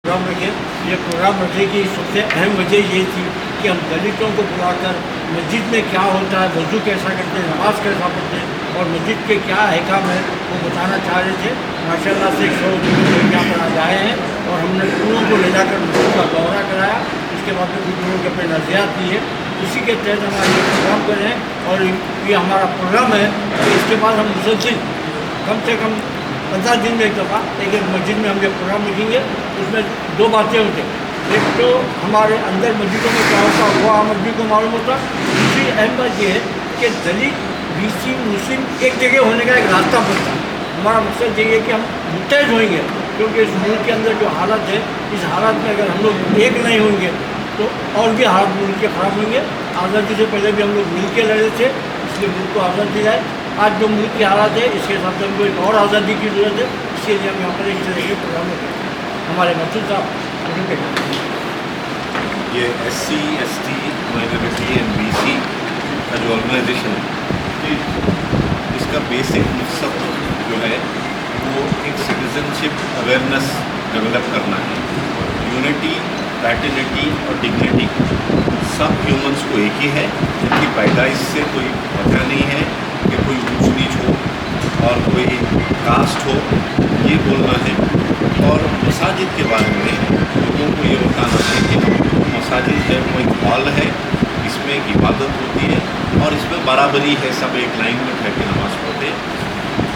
Programme रखे। ये programme रखने की सबसे अहम वजह ये थी कि हम दलितों को बुलाकर मस्जिद में क्या होता है, वज़ू कैसा करते हैं, नमाज कैसा पढ़ते हैं और मस्जिद के क्या अहकाम है वो बताना चाह रहे थे। माशाल्लाह से 100 लोग यहाँ पर आज आए हैं और हमने लोगों को ले जाकर मस्जिद का दौरा कराया। इसके बाद में लोगों के अपने नज़रियात दिए। इसी के तहत हमारा ये प्रोग्राम कर रहे हैं और ये हमारा प्रोग्राम है कि इसके बाद हम मुसलसिल कम से कम 15 दिन में एक दफ़ा एक मस्जिद में हम ये प्रोग्राम लिखेंगे। उसमें दो बातें होती हैं, एक तो हमारे अंदर मस्जिदों में क्या होता है वो आम आदमी को मालूम होता। दूसरी अहम बात ये है कि दलित बीसी मुस्लिम एक जगह होने का एक रास्ता बनता है। हमारा मकसद ये है कि हम मुत्तहद होंगे, क्योंकि इस मुल्क के अंदर जो हालत है, इस हालत में अगर हम लोग एक नहीं होंगे तो और भी हालत मुल्क के ख़राब होंगे। आज़ादी से पहले भी हम लोग मिल के लड़े थे, इसलिए मुल्क को आज़ादी दी जाए। आज जो मुल्क की हालत है इसके हिसाब से हमको एक और आज़ादी की ज़रूरत है, इसके लिए हम यहाँ पर इस तरह के प्रोग्राम करते हैं। हमारे मसूद साहब ये SC, ST, minority and BC का जो ऑर्गेनाइजेशन है, इसका बेसिक मकसद जो है वो एक सिटीजनशिप अवेयरनेस डेवलप करना है। यूनिटी, फ्रैटर्निटी और डिग्निटी सब ह्यूमंस को एक ही है, जिनकी पैदाइश से कोई वजह नहीं है कि कोई ऊंच नीच हो और कोई कास्ट हो, ये बोलना है। और मसाजिद के बारे में लोगों को ये बताना है कि मसाजिद है वो एक हॉल है, इसमें एक इबादत होती है और इसमें बराबरी है, सब एक लाइन में ठहर के नमाज़ पढ़ते हैं।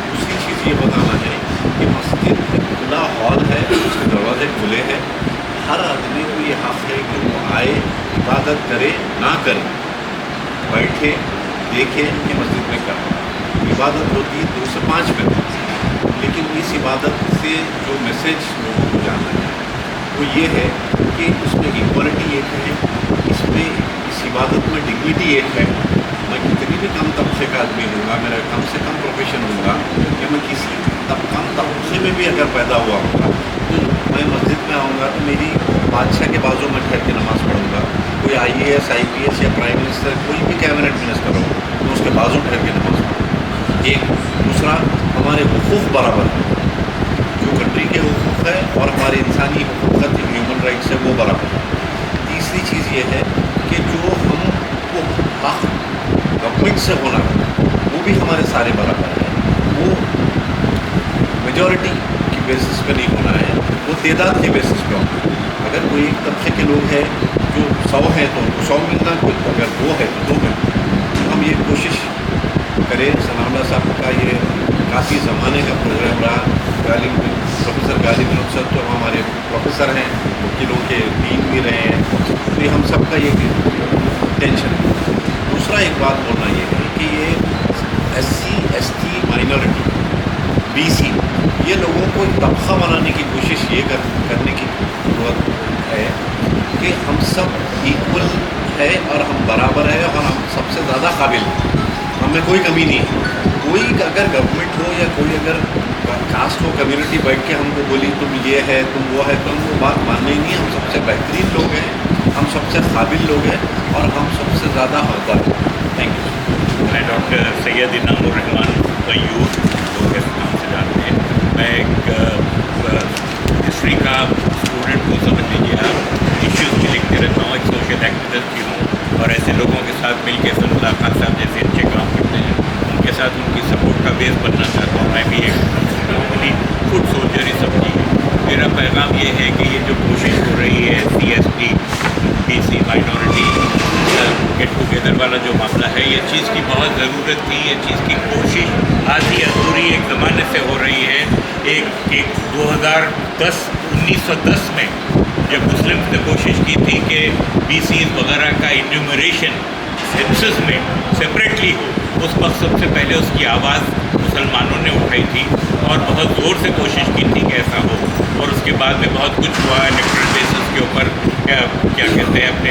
दूसरी चीज़ ये बताना है कि मस्जिद एक खुला हॉल है, उसके दरवाजे खुले हैं, हर आदमी को ये हक़ है कि वो आए, इबादत करे ना करे, बैठे देखे कि मस्जिद में क्या हो। इबादत होती है 2 से 5 मिनट, लेकिन इस इबादत से जो मैसेज लोगों को जाना है वो ये है कि उसमें इक्वालिटी एक है, इसमें इस इबादत में डिग्निटी एक है। मैं कितनी भी कम तबके का आदमी हूँगा, मेरा कम से कम प्रोफेशन होगा, या मैं किसी कम तबके में भी अगर पैदा हुआ होगा तो मैं मस्जिद में आऊँगा तो मेरी बादशाह के बाजू में ठहर के नमाज़ पढ़ूँगा। कोई IAS, IPS या प्राइम मिनिस्टर, कोई भी कैबिनेट मिनिस्टर हो तो उसके बाजू ठहर के नमाज़ पढ़ूँगा। एक दूसरा, हमारे हुकूक़ बराबर है, जो कंट्री के हुकूक़ है और हमारे इंसानी हुकूक़ है, ह्यूमन राइट्स है, वो बराबर है। तीसरी चीज़ ये है कि जो हमको हक़ गवर्नमेंट से होना है वो भी हमारे सारे बराबर है। वो मेजॉरिटी की बेसिस पे नहीं होना है, वो तादाद के बेसिस पे होना है। अगर कोई एक तबके के लोग हैं जो 100 हैं तो उनको 100 मिलना, कोई अगर 2 है तो 2 मिलना। तो हम ये कोशिश करें। सनाउल्लाह साहब का ये काफ़ी ज़माने का प्रोग्राम रहा। प्रोफेसर गालिब विनोद साहब तो हमारे प्रोफेसर हैं, वकीलों के डीन भी रहे हैं, तो ये हम सब का ये टेंशन है। दूसरा एक बात बोलना ये है कि ये SC, ST, माइनॉरिटी, BC ये लोगों को एक तबका बनाने की कोशिश ये करने की ज़रूरत है कि हम सब इक्वल है और हम बराबर है और हम सबसे ज़्यादा काबिल हैं, हमें कोई कमी नहीं है। कोई अगर गवर्नमेंट हो या कोई अगर कास्ट हो, कम्युनिटी बैठ के हमको बोली तुम ये है तुम वो है, तो हम वो बात मानना ही नहीं। हम सबसे बेहतरीन लोग हैं, हम सबसे काबिल लोग हैं और हम सबसे ज़्यादा हकदार हैं। Thank you. मैं डॉक्टर सैयद इनामुर रहमान तैयूब, लोग इस नाम से जानते हैं। मैं एक हिस्ट्री का स्टूडेंट को समझ लीजिए आप, इश्यूज़ भी लिखते रहता हूँ, एक सोशल एक्टिविस्ट भी हूँ और ऐसे लोगों के साथ मिल के सल्ला खान साहब जैसे अच्छे काम करते हैं उनके साथ उनकी सपोर्ट का बेस बनना चाहता हूँ। मैं भी एक नॉर्मली फुड सोल्जर ही समझी। मेरा पैगाम ये है कि ये जो कोशिश हो रही है SC, ST, BC, minority get together वाला जो मामला है, ये चीज़ की बहुत ज़रूरत थी। ये चीज़ की कोशिश आधी अधूरी एक ज़माने से हो रही है। एक 1910 में जब मुस्लिम ने कोशिश की थी कि BCs वगैरह का इन्यूमरेशन सेंसस में सेपरेटली हो, उस मकसद से पहले उसकी आवाज़ मुसलमानों ने उठाई थी और बहुत ज़ोर से कोशिश की थी कि ऐसा हो। और उसके बाद में बहुत कुछ हुआ इलेक्ट्रल बेसिस के ऊपर, क्या कहते हैं अपने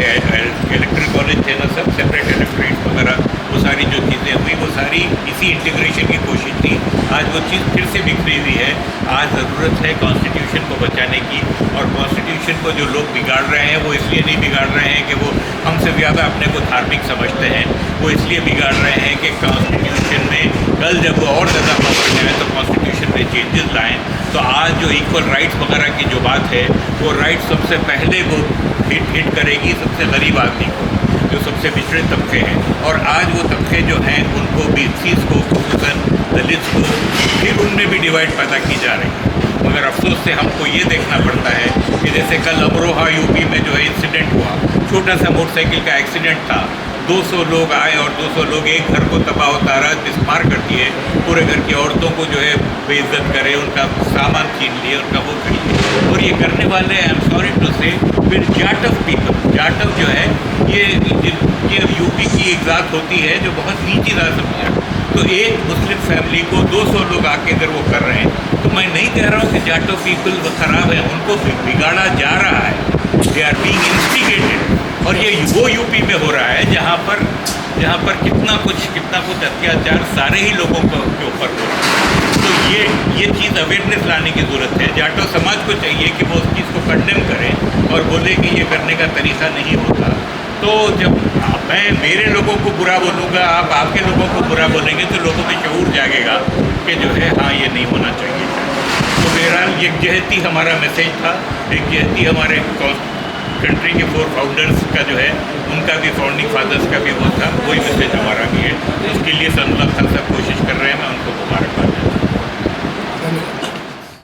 इलेक्ट्रल कॉलेज थे ना सब, सेपरेट इलेक्ट्रेट वगैरह, वो सारी जो चीज़ें हुई वो सारी इसी इंटीग्रेशन की कोशिश थी। आज वो चीज़ फिर से बिखरी हुई है। आज ज़रूरत है कॉन्स्टिट्यूशन को बचाने की, और कॉन्स्टिट्यूशन को जो लोग बिगाड़ रहे हैं वो इसलिए नहीं बिगाड़ रहे हैं कि वो हमसे ज़्यादा अपने को धार्मिक समझते हैं, वो इसलिए बिगाड़ रहे हैं कि कॉन्स्टिट्यूशन में कल जब वो और ज़्यादा पावर में आए तो कॉन्स्टिट्यूशन थोड़े चेंजेस लाएं तो आज जो इक्वल राइट्स वगैरह की जो बात है वो राइट सबसे पहले वो हिट करेगी सबसे गरीब आदमी को, जो सबसे पिछड़े तबके हैं। और आज वो तबके जो हैं उनको BCs को, खुसूसन दलित को, फिर उनमें भी डिवाइड पैदा की जा रही है। मगर अफसोस से हमको ये देखना पड़ता है कि जैसे कल अमरोहा यूपी में जो है इंसिडेंट हुआ, छोटा सा मोटरसाइकिल का एक्सीडेंट था, 200 लोग आए और 200 लोग एक घर को तबाह तारा मिसमार कर दिए, पूरे घर की औरतों को जो है बेइज्जत करे, उनका सामान छीन लिए, उनका वो कर लिए। और ये करने वाले आई एम सॉरी टू से फिर जाटव पीपल, जाटव जो है ये यूपी की एक ज़ात होती है जो बहुत नीची ज़ात समझा। तो एक मुस्लिम फैमिली को 200 लोग आके अगर वो कर रहे हैं तो मैं नहीं कह रहा हूँ कि जाटव पीपल वो ख़राब है, उनको बिगाड़ा जा रहा है, दे आर बीइंग इंस्टिगेटेड। और ये वो यूपी में हो रहा है जहाँ पर कितना कुछ अत्याचार सारे ही लोगों के ऊपर हो रहा है। तो ये चीज़ अवेयरनेस लाने की ज़रूरत है। जाटव समाज को चाहिए कि वो उस चीज़ को कंडेम करें और बोले कि ये करने का तरीका नहीं होता। तो जब मैं मेरे लोगों को बुरा बोलूँगा, आप आपके लोगों को बुरा बोलेंगे तो लोगों में शऊर जागेगा कि जो है हाँ ये नहीं होना चाहिए। तो बहरहाल यकजहती हमारा मैसेज था, यकजहती हमारे कंट्री के 4 फाउंडर्स का जो है उनका भी, फाउंडिंग फादर्स का भी वो था, वही मैसेज हमारा भी है। उसके लिए सनलब खान साहब कोशिश कर रहे हैं, मैं उनको मुबारकबाद